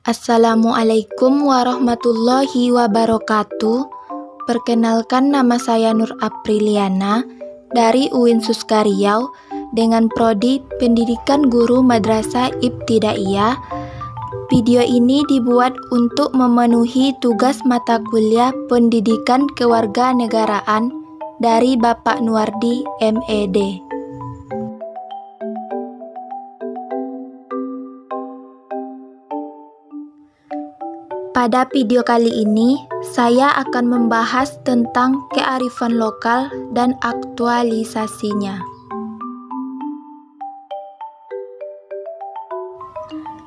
Assalamualaikum warahmatullahi wabarakatuh. Perkenalkan, nama saya Nur Apriliana dari UIN Suska Riau dengan prodi Pendidikan Guru Madrasah Ibtidaiyah. Video ini dibuat untuk memenuhi tugas mata kuliah Pendidikan Kewarganegaraan dari Bapak Nuardi, MED. Pada video kali ini, saya akan membahas tentang kearifan lokal dan aktualisasinya.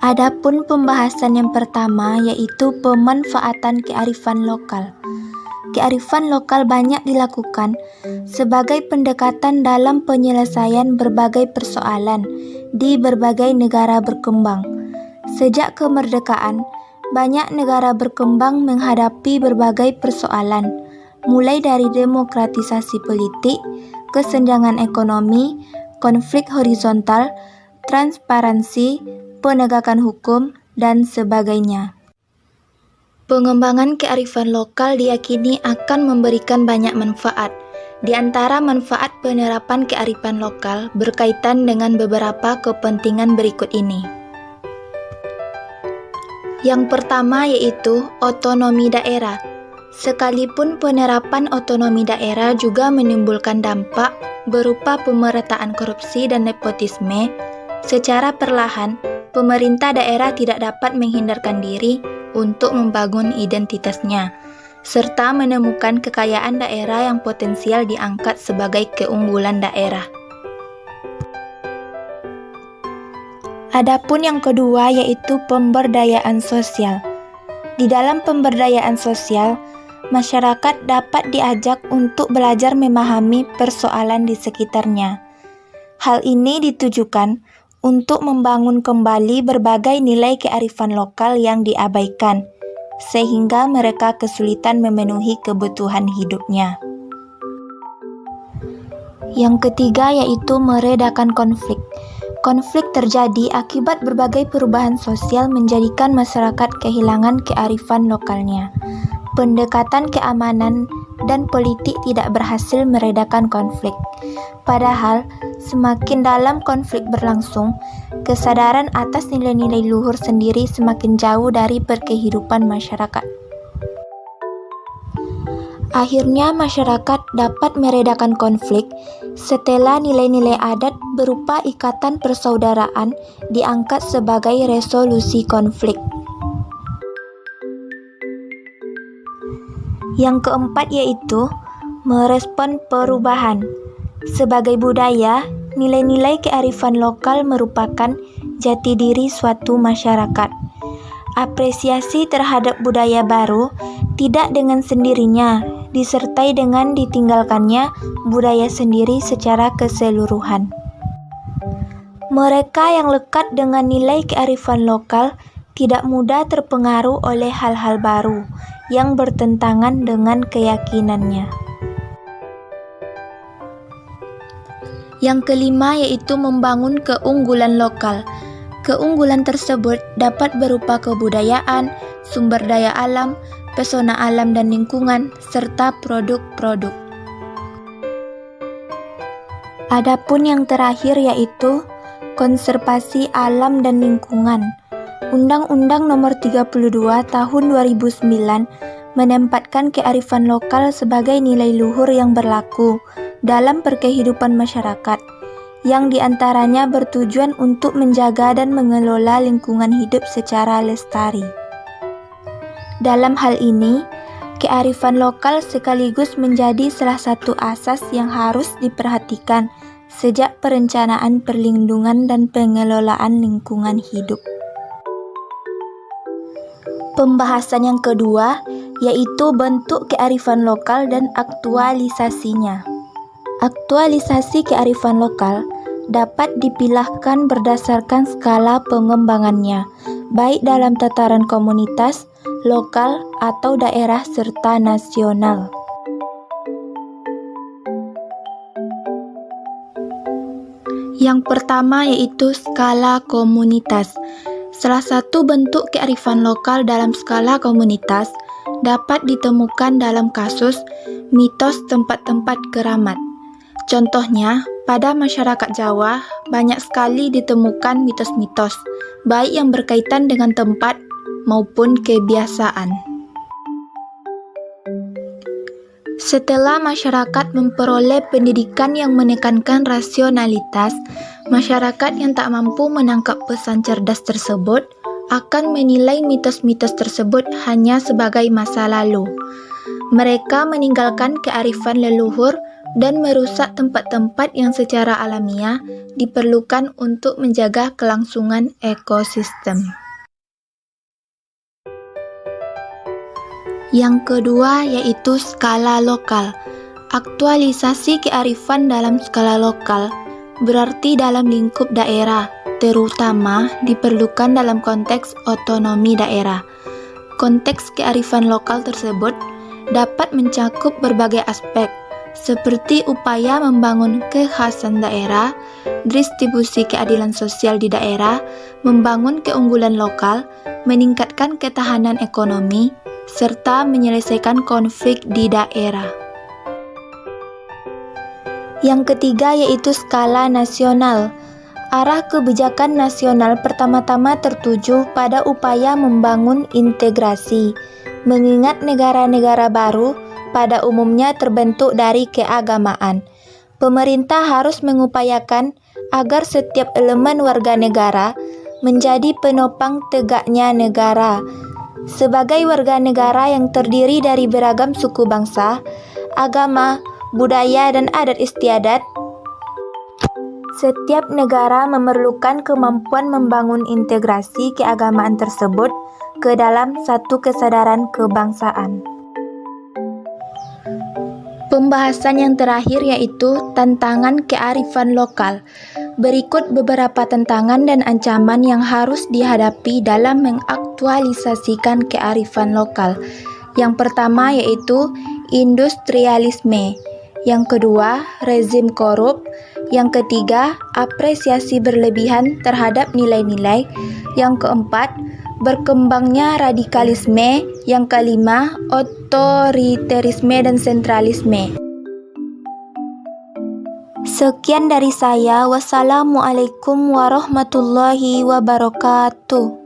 Adapun pembahasan yang pertama yaitu pemanfaatan kearifan lokal. Kearifan lokal banyak dilakukan sebagai pendekatan dalam penyelesaian berbagai persoalan di berbagai negara berkembang. Sejak kemerdekaan, banyak negara berkembang menghadapi berbagai persoalan, mulai dari demokratisasi politik, kesenjangan ekonomi, konflik horizontal, transparansi, penegakan hukum, dan sebagainya. Pengembangan kearifan lokal diyakini akan memberikan banyak manfaat. Di antara manfaat penerapan kearifan lokal berkaitan dengan beberapa kepentingan berikut ini. Yang pertama yaitu otonomi daerah. Sekalipun penerapan otonomi daerah juga menimbulkan dampak berupa pemerataan korupsi dan nepotisme, secara perlahan pemerintah daerah tidak dapat menghindarkan diri untuk membangun identitasnya, serta menemukan kekayaan daerah yang potensial diangkat sebagai keunggulan daerah. Adapun yang kedua yaitu pemberdayaan sosial. Di dalam pemberdayaan sosial, masyarakat dapat diajak untuk belajar memahami persoalan di sekitarnya. Hal ini ditujukan untuk membangun kembali berbagai nilai kearifan lokal yang diabaikan, sehingga mereka kesulitan memenuhi kebutuhan hidupnya. Yang ketiga yaitu meredakan konflik. Konflik terjadi akibat berbagai perubahan sosial menjadikan masyarakat kehilangan kearifan lokalnya. Pendekatan keamanan dan politik tidak berhasil meredakan konflik. Padahal, semakin dalam konflik berlangsung, kesadaran atas nilai-nilai luhur sendiri semakin jauh dari perkehidupan masyarakat. Akhirnya masyarakat dapat meredakan konflik setelah nilai-nilai adat berupa ikatan persaudaraan diangkat sebagai resolusi konflik. Yang keempat yaitu merespon perubahan. Sebagai budaya, nilai-nilai kearifan lokal merupakan jati diri suatu masyarakat. Apresiasi terhadap budaya baru tidak dengan sendirinya disertai dengan ditinggalkannya budaya sendiri secara keseluruhan. Mereka yang lekat dengan nilai kearifan lokal tidak mudah terpengaruh oleh hal-hal baru yang bertentangan dengan keyakinannya. Yang kelima yaitu membangun keunggulan lokal. Keunggulan tersebut dapat berupa kebudayaan, sumber daya alam, pesona alam dan lingkungan, serta produk-produk. Adapun yang terakhir yaitu konservasi alam dan lingkungan. Undang-Undang Nomor 32 Tahun 2009 menempatkan kearifan lokal sebagai nilai luhur yang berlaku dalam perkehidupan masyarakat, yang diantaranya bertujuan untuk menjaga dan mengelola lingkungan hidup secara lestari. Dalam hal ini, kearifan lokal sekaligus menjadi salah satu asas yang harus diperhatikan sejak perencanaan perlindungan dan pengelolaan lingkungan hidup. Pembahasan yang kedua yaitu bentuk kearifan lokal dan aktualisasinya. Aktualisasi kearifan lokal dapat dipilahkan berdasarkan skala pengembangannya, baik dalam tataran komunitas, lokal, atau daerah serta nasional. Yang pertama yaitu skala komunitas. Salah satu bentuk kearifan lokal dalam skala komunitas dapat ditemukan dalam kasus mitos tempat-tempat keramat. Contohnya, pada masyarakat Jawa banyak sekali ditemukan mitos-mitos, baik yang berkaitan dengan tempat maupun kebiasaan. Setelah masyarakat memperoleh pendidikan yang menekankan rasionalitas, masyarakat yang tak mampu menangkap pesan cerdas tersebut akan menilai mitos-mitos tersebut hanya sebagai masa lalu. Mereka meninggalkan kearifan leluhur dan merusak tempat-tempat yang secara alamiah diperlukan untuk menjaga kelangsungan ekosistem. Yang kedua yaitu skala lokal. Aktualisasi kearifan dalam skala lokal berarti dalam lingkup daerah, terutama diperlukan dalam konteks otonomi daerah. Konteks kearifan lokal tersebut dapat mencakup berbagai aspek, seperti upaya membangun kekhasan daerah, distribusi keadilan sosial di daerah, membangun keunggulan lokal, meningkatkan ketahanan ekonomi, serta menyelesaikan konflik di daerah. Yang ketiga yaitu skala nasional. Arah kebijakan nasional pertama-tama tertuju pada upaya membangun integrasi, mengingat negara-negara baru pada umumnya terbentuk dari keagamaan. Pemerintah harus mengupayakan agar setiap elemen warga negara menjadi penopang tegaknya negara. Sebagai warga negara yang terdiri dari beragam suku bangsa, agama, budaya, dan adat istiadat, setiap negara memerlukan kemampuan membangun integrasi keagamaan tersebut ke dalam satu kesadaran kebangsaan. Pembahasan yang terakhir yaitu tantangan kearifan lokal. Berikut beberapa tantangan dan ancaman yang harus dihadapi dalam mengaktualisasikan kearifan lokal. Yang pertama yaitu industrialisme. Yang kedua, rezim korup. Yang ketiga, apresiasi berlebihan terhadap nilai-nilai. Yang keempat, berkembangnya radikalisme. Yang kelima, otoriterisme dan sentralisme. Sekian dari saya. Wassalamualaikum warahmatullahi wabarakatuh.